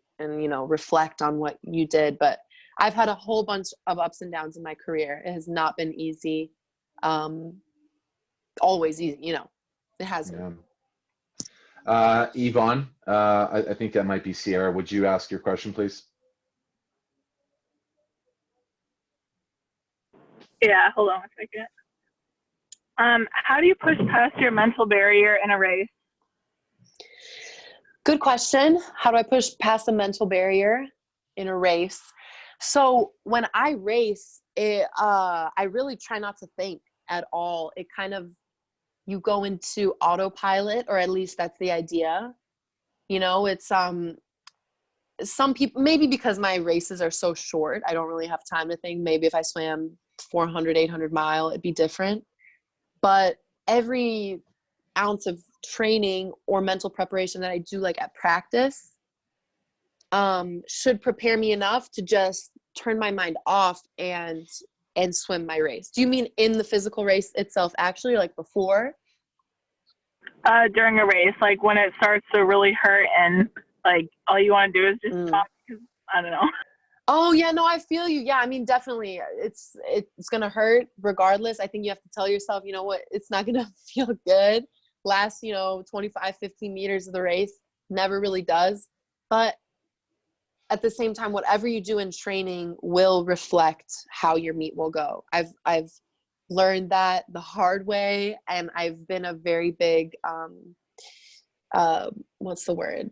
reflect on what you did. But I've had a whole bunch of ups and downs in my career. It has not been easy. Always easy, it hasn't. Yeah. Yvonne, I think that might be Sierra. Would you ask your question, please? Yeah, hold on a second. How do you push past your mental barrier in a race? Good question. How do I push past the mental barrier in a race? So when I race, I really try not to think at all. It kind of, you go into autopilot, or at least that's the idea. It's some people, maybe because my races are so short, I don't really have time to think. Maybe if I swam 400, 800 mile, it'd be different. But every ounce of training or mental preparation that I do, like at practice, should prepare me enough to just turn my mind off and swim my race. Do you mean in the physical race itself, actually, like before? During a race, like when it starts to really hurt and like all you want to do is just stop, because I don't know. Oh yeah, no, I feel you. Yeah, I mean, definitely it's going to hurt regardless. I think you have to tell yourself, you know what, it's not going to feel good. Last, 25, 15 meters of the race never really does. But at the same time, whatever you do in training will reflect how your meet will go. I've learned that the hard way, and I've been a very big what's the word,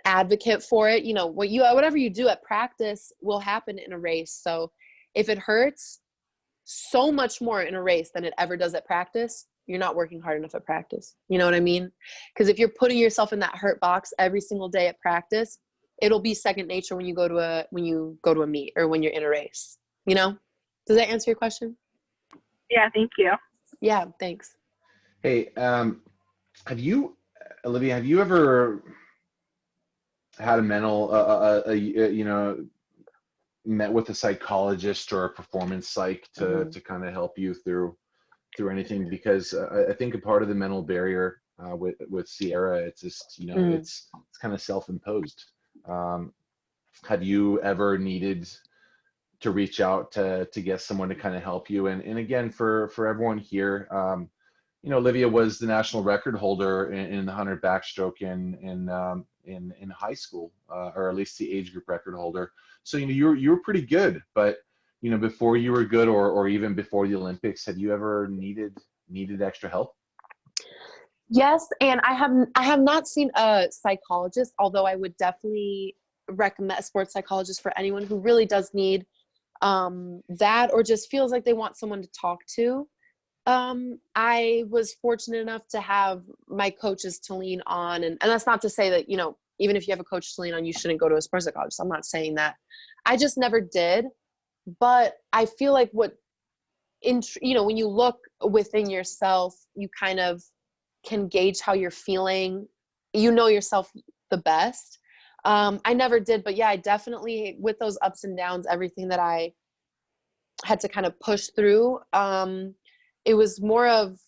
advocate for it. Whatever you do at practice will happen in a race. So if it hurts so much more in a race than it ever does at practice, you're not working hard enough at practice. You know what I mean? Because if you're putting yourself in that hurt box every single day at practice, it'll be second nature when you go to a meet or when you're in a race. Does that answer your question? Yeah, thank you. Yeah, thanks. Hey, Olivia, have you ever had a mental, met with a psychologist or a performance psych to kind of help you through anything? Because I think a part of the mental barrier with Sierra, it's just, it's kind of self-imposed. Have you ever needed to reach out to get someone to kind of help you? And again, for everyone here, Olivia was the national record holder in the 100 backstroke in high school, or at least the age group record holder. So you were pretty good, but before you were good, or even before the Olympics, have you ever needed extra help? Yes, and I have not seen a psychologist, although I would definitely recommend a sports psychologist for anyone who really does need that, or just feels like they want someone to talk to. I was fortunate enough to have my coaches to lean on, and that's not to say that, even if you have a coach to lean on, you shouldn't go to a sports psychologist. I'm not saying that. I just never did. But I feel like when you look within yourself, you kind of can gauge how you're feeling. You know yourself the best. I never did, but yeah, I definitely, with those ups and downs, everything that I had to kind of push through, it was more of,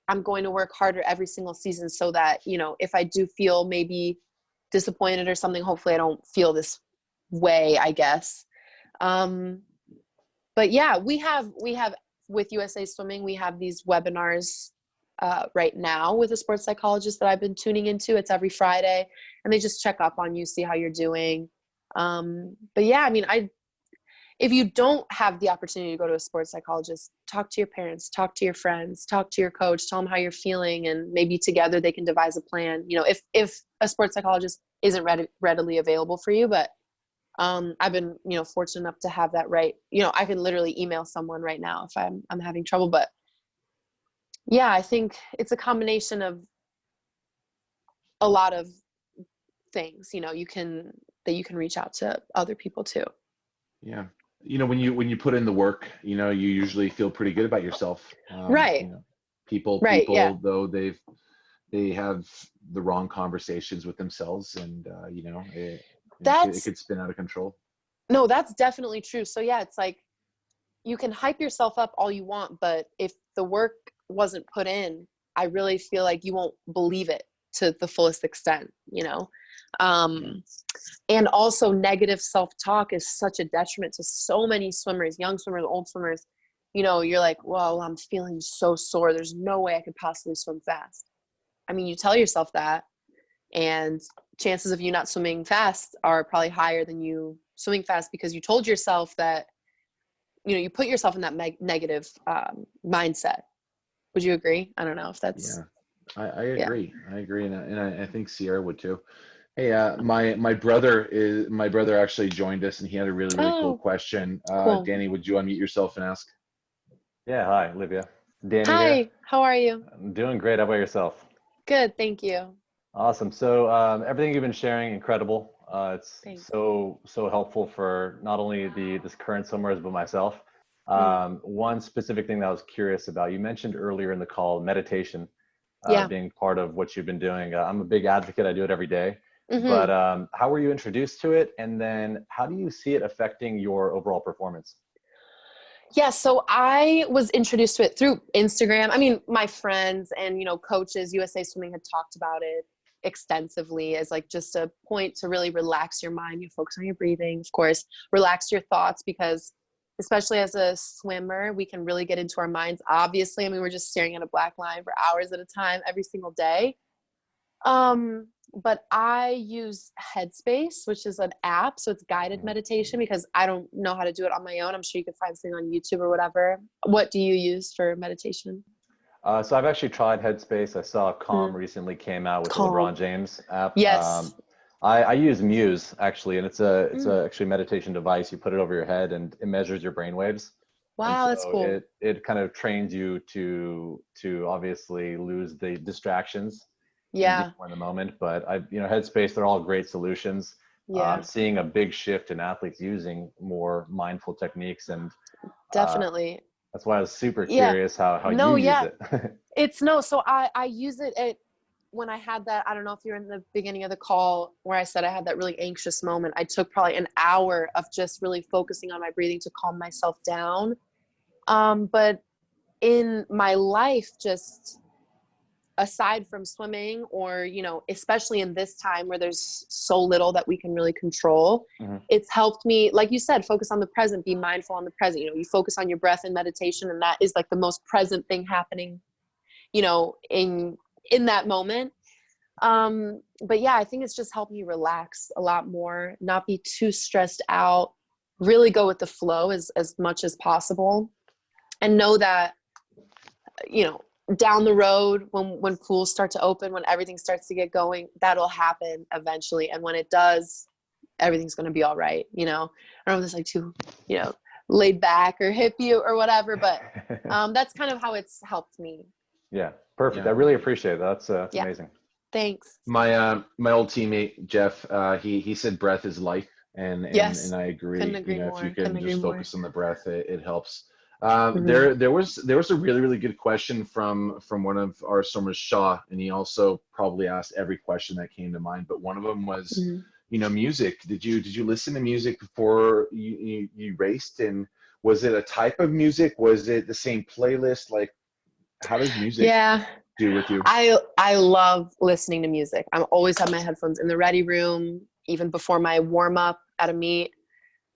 I'm going to work harder every single season so that, if I do feel maybe disappointed or something, hopefully I don't feel this way, I guess. But yeah, we have with USA Swimming, we have these webinars right now with a sports psychologist that I've been tuning into. It's every Friday, and they just check up on you, see how you're doing. But yeah, I mean, if you don't have the opportunity to go to a sports psychologist, talk to your parents, talk to your friends, talk to your coach, tell them how you're feeling, and maybe together they can devise a plan. If a sports psychologist isn't readily available for you, but I've been, fortunate enough to have that right. I can literally email someone right now if I'm having trouble. But yeah, I think it's a combination of a lot of things, you can reach out to other people too. Yeah. When you put in the work, you usually feel pretty good about yourself. Right. People, yeah. though they have the wrong conversations with themselves, and it could spin out of control. No, that's definitely true. So yeah, it's like you can hype yourself up all you want, but if the work wasn't put in, I really feel like you won't believe it to the fullest extent, and also negative self-talk is such a detriment to so many swimmers, young swimmers, old swimmers. You're like, well, I'm feeling so sore. There's no way I could possibly swim fast. I mean, you tell yourself that, and chances of you not swimming fast are probably higher than you swimming fast because you told yourself that you put yourself in that negative mindset. Would you agree? I don't know if that's. Yeah, I agree. I agree, and I think Sierra would too. Hey, my brother actually joined us, and he had a really cool Oh, question. cool. Danny, would you unmute yourself and ask? Yeah, hi, Olivia. Danny here. Hi, how are you? I'm doing great. How about yourself? Good, thank you. Awesome. So everything you've been sharing, incredible. It's Thanks. so helpful for not only this current swimmers, but myself. One specific thing that I was curious about, you mentioned earlier in the call, meditation Yeah. being part of what you've been doing. I'm a big advocate. I do it every day. Mm-hmm. But how were you introduced to it? And then how do you see it affecting your overall performance? Yeah, so I was introduced to it through Instagram. I mean, my friends and, coaches, USA Swimming had talked about it extensively as like just a point to really relax your mind. You focus on your breathing, of course, relax your thoughts, because especially as a swimmer, we can really get into our minds. Obviously, I mean, we're just staring at a black line for hours at a time every single day. But I use Headspace, which is an app. So it's guided meditation, because I don't know how to do it on my own. I'm sure you could find something on YouTube or whatever. What do you use for meditation? So I've actually tried Headspace. I saw Calm recently came out with Calm. the LeBron James app. Yes. I use Muse actually, and it's actually meditation device. You put it over your head and it measures your brain waves. Wow, that's cool. It kind of trains you to obviously lose the distractions. Yeah. In the moment, but Headspace, they're all great solutions. Yeah. I'm seeing a big shift in athletes using more mindful techniques, and definitely. that's why I was super curious how you use it. So I use it when I had that, I don't know if you're in the beginning of the call where I said I had that really anxious moment. I took probably an hour of just really focusing on my breathing to calm myself down. But in my life, just aside from swimming, or especially in this time where there's so little that we can really control, it's helped me, like you said, focus on the present, be mindful on the present. You focus on your breath in meditation, and that is like the most present thing happening in that moment. But yeah, I think it's just helped me relax a lot more, not be too stressed out, really go with the flow as much as possible, and know that down the road, when pools start to open, when everything starts to get going, that'll happen eventually. And when it does, everything's going to be all right. I don't know if it's like too, laid back or hippie or whatever, but that's kind of how it's helped me. Yeah. Perfect. Yeah. I really appreciate that. That's amazing. Thanks. My old teammate Jeff, he said breath is life, and Yes. and I agree. Couldn't agree more. If you can just focus on the breath, it helps. Mm-hmm. There was a really good question from one of our swimmers, Shaw, and he also probably asked every question that came to mind. But one of them was, music. Did you listen to music before you raced? And was it a type of music? Was it the same playlist? Like, how does music do with you? I love listening to music. I'm always have my headphones in the ready room, even before my warm up at a meet.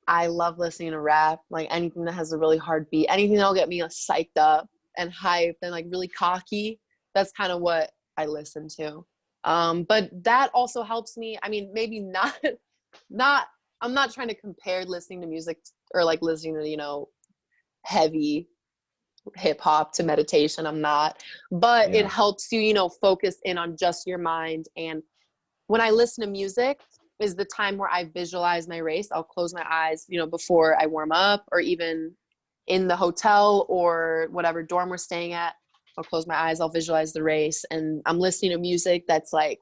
I love listening to rap, like anything that has a really hard beat, anything that'll get me psyched up and hyped and like really cocky. That's kind of what I listen to. But that also helps me. I mean, maybe not, I'm not trying to compare listening to music or like listening to, heavy hip hop to meditation. I'm not, but it helps you, focus in on just your mind. And when I listen to music is the time where I visualize my race. I'll close my eyes, before I warm up, or even in the hotel or whatever dorm we're staying at. I'll close my eyes, I'll visualize the race, and I'm listening to music that's like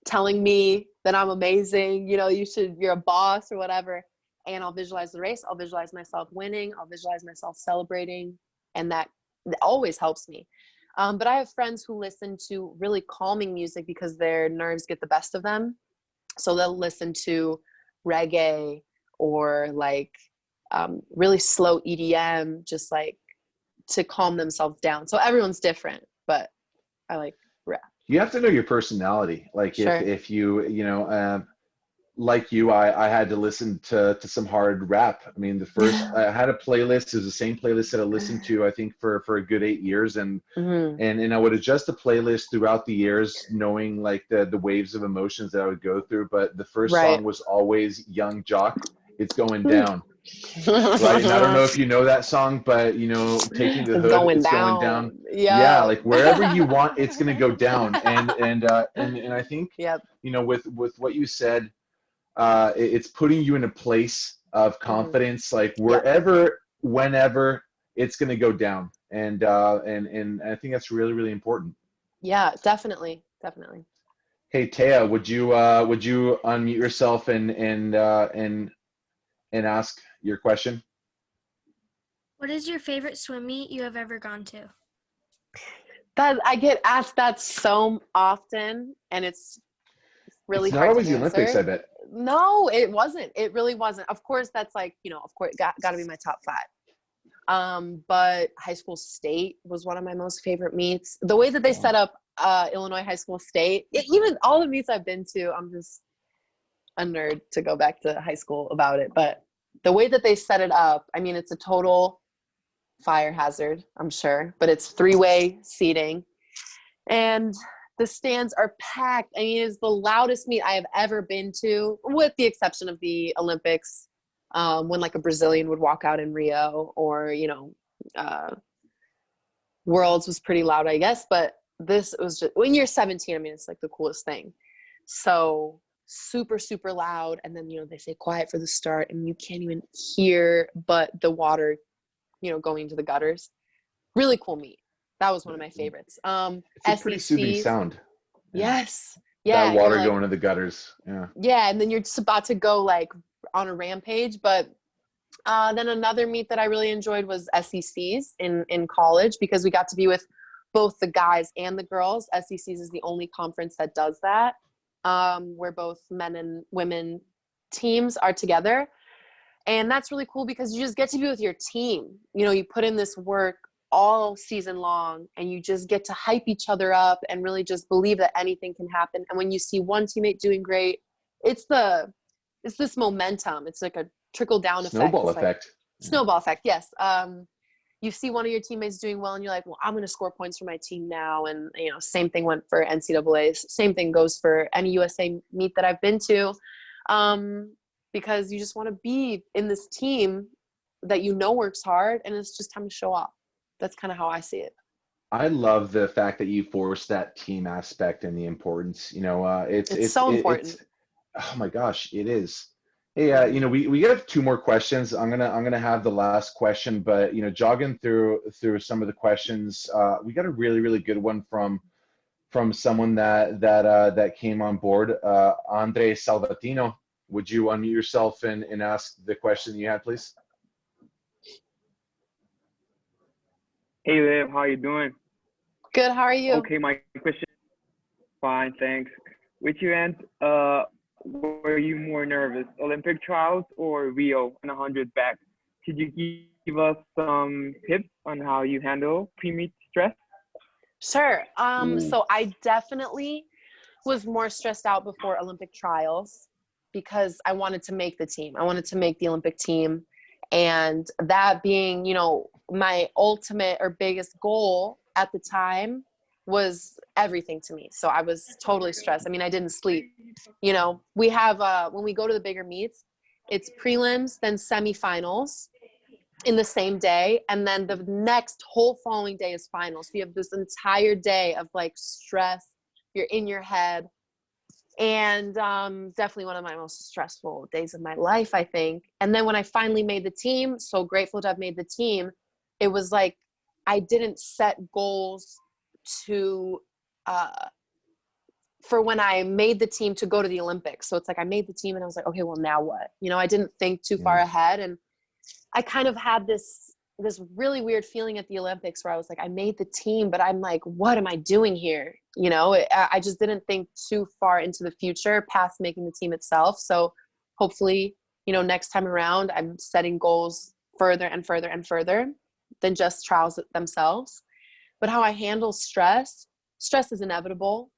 telling me that I'm amazing, you're a boss or whatever. And I'll visualize the race. I'll visualize myself winning. I'll visualize myself celebrating. And that always helps me. But I have friends who listen to really calming music because their nerves get the best of them. So they'll listen to reggae or like really slow EDM, just like to calm themselves down. So everyone's different, but I like rap. You have to know your personality. Like Sure. if you, like you, I had to listen to some hard rap. I mean, the first I had a playlist. It was the same playlist that I listened to, I think, for a good 8 years, and I would adjust the playlist throughout the years, knowing like the waves of emotions that I would go through. But the first song was always Young Jock. it's going down. Right, and I don't know if you know that song, but taking the It's hood, going it's going down. down. Yeah, Yeah. like wherever you want, it's gonna go down. And I think Yep. with what you said, it's putting you in a place of confidence, like Yep. wherever, whenever, it's gonna go down. And I think that's really, really important. Yeah, definitely. Definitely. Hey Taya, would you unmute yourself and ask your question? What is your favorite swim meet you have ever gone to? That I get asked that so often, and it's really It's not hard always to the Olympics, I answer. bet. No, it wasn't. It really wasn't. Of course, that's like, of course, got to be my top 5. But high school state was one of my most favorite meets. The way that they set up Illinois high school state, even all the meets I've been to, I'm just a nerd to go back to high school about it. But the way that they set it up, I mean, it's a total fire hazard, I'm sure, but it's 3-way seating. And the stands are packed. I mean, it's the loudest meet I have ever been to, with the exception of the Olympics, when like a Brazilian would walk out in Rio, or Worlds was pretty loud, I guess. But this was just, when you're 17, I mean, it's like the coolest thing. So super, super loud. And then, they say quiet for the start, and you can't even hear but the water, going to the gutters. Really cool meet. That was one of my favorites. It's a pretty soothing SECs. sound. Yes. That Yeah. water You're like, going to the gutters. Yeah. yeah, and then you're just about to go like on a rampage. But then another meet that I really enjoyed was SECs in college, because we got to be with both the guys and the girls. SECs is the only conference that does that, where both men and women teams are together. And that's really cool, because you just get to be with your team. You put in this work all season long, and you just get to hype each other up and really just believe that anything can happen. And when you see one teammate doing great, it's this momentum. It's like a trickle down Snowball effect. effect. Snowball effect. Yes. You see one of your teammates doing well, and you're like, well, I'm going to score points for my team now. And, same thing went for NCAAs. Same thing goes for any USA meet that I've been to. Because you just want to be in this team that works hard, and it's just time to show off. That's kind of how I see it. I love the fact that you force that team aspect and the importance. It's so important. Oh my gosh, it is. Hey, we have 2 more questions. I'm gonna have the last question, but jogging through some of the questions, we got a really, really good one from someone that came on board, Andre Salvatino. Would you unmute yourself and ask the question you had, please? Hey Liv, how you doing? Good. How are you? Okay, my question. Fine, thanks. Which event were you more nervous, Olympic trials or Rio and 100 back? Could you give us some tips on how you handle pre-meet stress? Sure. So I definitely was more stressed out before Olympic trials, because I wanted to make the team. I wanted to make the Olympic team. And that being, my ultimate or biggest goal at the time was everything to me. So I was totally stressed. I mean, I didn't sleep. We have, when we go to the bigger meets, it's prelims, then semifinals in the same day. And then the next whole following day is finals. So you have this entire day of like stress. You're in your head. And definitely one of my most stressful days of my life, I think. And then when I finally made the team, so grateful to have made the team, it was like I didn't set goals for when I made the team to go to the Olympics. So it's like I made the team and I was like, okay, well, now what? I didn't think too far ahead. And I kind of had this really weird feeling at the Olympics where I was like, I made the team, but I'm like, what am I doing here? I just didn't think too far into the future past making the team itself. So hopefully, next time around, I'm setting goals further and further and further than just trials themselves. But how I handle stress is inevitable.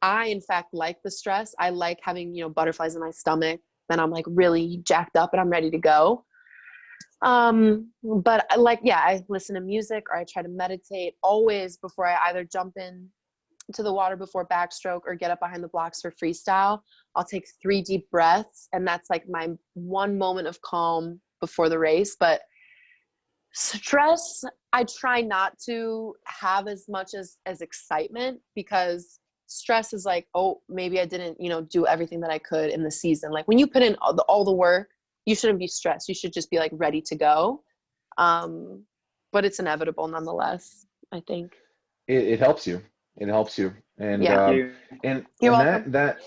I, in fact, like the stress. I like having, butterflies in my stomach. Then I'm like really jacked up and I'm ready to go. But I listen to music, or I try to meditate always before I either jump in to the water before backstroke or get up behind the blocks for freestyle, I'll take 3 deep breaths. And that's like my one moment of calm before the race. But stress, I try not to have as much as excitement, because stress is like, oh, maybe I didn't, do everything that I could in the season. Like when you put in all the work, you shouldn't be stressed. You should just be like ready to go. But it's inevitable nonetheless, I think. It helps you. It helps you. And Yeah. and You're and welcome.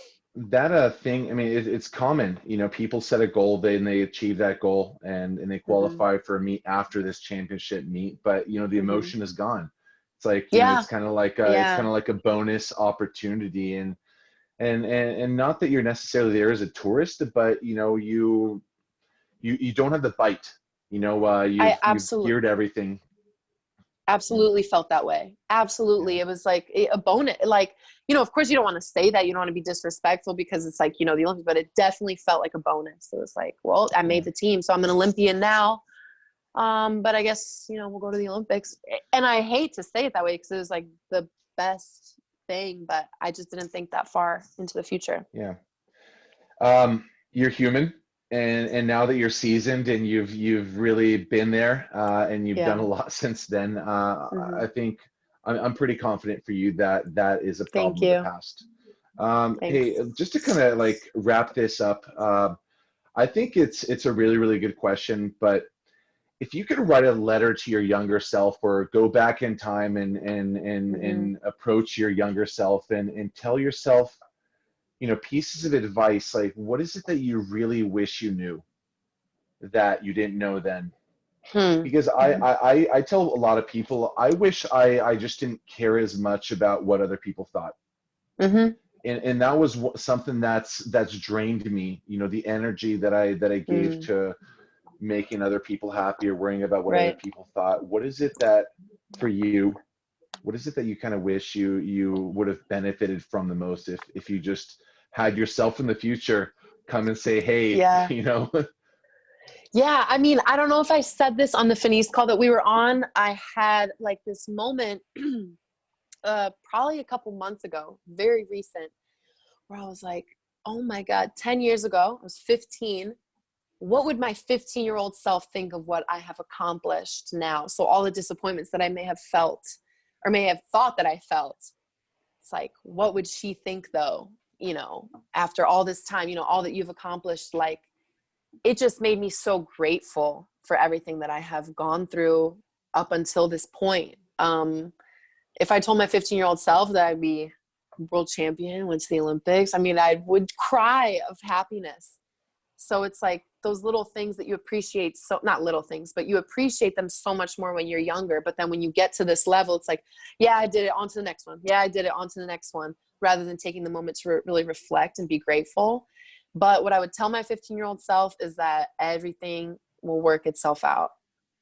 that thing, I mean, it's common. People set a goal, and they achieve that goal, and they qualify for a meet after this championship meet, but the emotion is gone. It's like, Yeah. it's kind of like a bonus opportunity, and not that you're necessarily there as a tourist, but you don't have the bite. You've geared everything. Absolutely felt that way. Absolutely. Yeah. It was like a bonus. Like, of course you don't want to say that. You don't want to be disrespectful because it's like, the Olympics, but it definitely felt like a bonus. It was like, well, I made the team, so I'm an Olympian now. But I guess, we'll go to the Olympics. And I hate to say it that way because it was like the best thing, but I just didn't think that far into the future. Yeah. You're human. And now that you're seasoned and you've really been there, and you've done a lot since then, I think I'm pretty confident for you that is a problem of the past. Hey, just to kind of like wrap this up, I think it's a really, really good question. But if you could write a letter to your younger self, or go back in time and approach your younger self and tell yourself, pieces of advice, like what is it that you really wish you knew that you didn't know then? Because I tell a lot of people, I wish I just didn't care as much about what other people thought. And that was something that's drained me, the energy that I gave to making other people happy or worrying about what other people thought. What is it that for you, what is it that you kind of wish you would have benefited from the most if you just had yourself in the future come and say, hey, Yeah, I mean, I don't know if I said this on the Finis call that we were on. I had like this moment probably a couple months ago, very recent, where I was like, oh my God, 10 years ago, I was 15. What would my 15-year-old self think of what I have accomplished now? So all the disappointments that I may have felt or may have thought that I felt, it's like, what would she think though? After all this time, all that you've accomplished, like, it just made me so grateful for everything that I have gone through up until this point. If I told my 15-year-old self that I'd be world champion, went to the Olympics, I mean, I would cry of happiness. So it's like those little things that you appreciate, so not little things, but you appreciate them so much more when you're younger. But then when you get to this level, it's like, yeah, I did it, on to the next one. Yeah, I did it, on to the next one, rather than taking the moment to really reflect and be grateful. But what I would tell my 15-year-old self is that everything will work itself out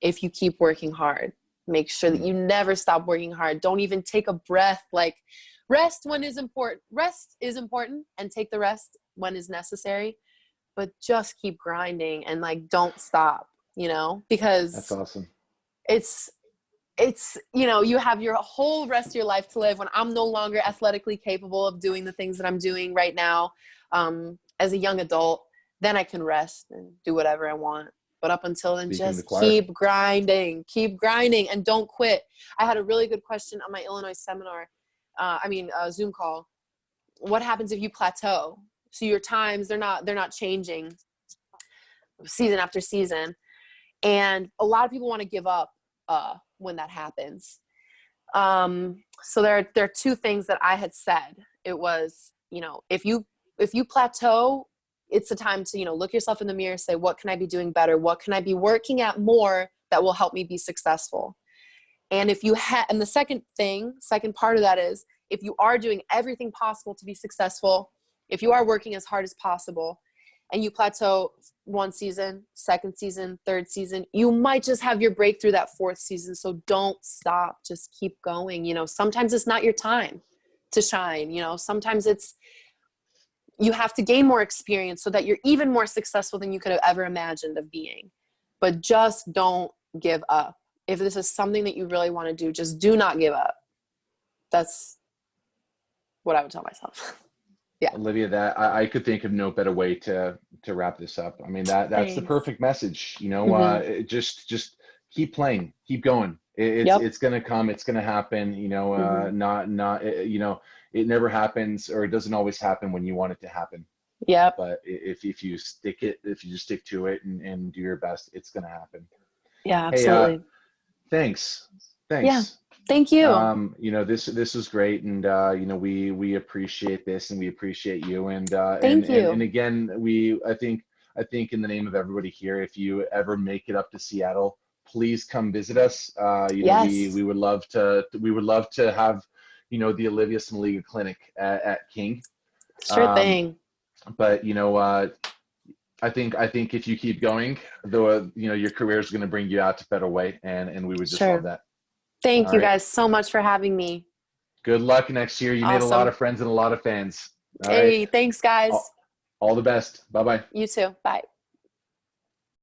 if you keep working hard. Make sure that you never stop working hard. Don't even take a breath. Like, rest when is important. Rest is important, and take the rest when is necessary. But just keep grinding and like don't stop, because that's awesome. It's you have your whole rest of your life to live. When I'm no longer athletically capable of doing the things that I'm doing right now, as a young adult, then I can rest and do whatever I want. But up until then, just keep grinding, and don't quit. I had a really good question on my Illinois seminar, Zoom call. What happens if you plateau? So your times, they're not changing season after season. And a lot of people want to give up when that happens. So there are two things that I had said. It was, if you plateau, it's the time to, look yourself in the mirror, say, what can I be doing better? What can I be working at more that will help me be successful? And and the second part of that is, if you are doing everything possible to be successful, if you are working as hard as possible and you plateau one season, second season, third season, you might just have your breakthrough that fourth season. So don't stop, just keep going. Sometimes it's not your time to shine. Sometimes you have to gain more experience so that you're even more successful than you could have ever imagined of being. But just don't give up. If this is something that you really want to do, just do not give up. That's what I would tell myself. Yeah. Olivia, that I could think of no better way to wrap this up. I mean, that's the Thanks. perfect message. You know, just keep playing, keep going. It's gonna come. It's gonna happen. You know, not you know, it never happens, or it doesn't always happen when you want it to happen. Yep. But if you just stick to it and do your best, it's gonna happen. Yeah, Hey, absolutely. thanks. Yeah. Thank you. You know, this is great, and you know, we appreciate this, and we appreciate you, and Thank you. and again, I think in the name of everybody here, if you ever make it up to Seattle, please come visit us. You know, we would love to have, you know, the Olivia Smoliga Clinic at King. Sure thing. But you know, I think if you keep going, though, you know, your career is going to bring you out to better way, and we would just love that. Thank All you right. guys so much for having me. Good luck next year. You made a lot of friends and a lot of fans. All Hey, right. thanks guys. All the best. Bye-bye. You too. Bye.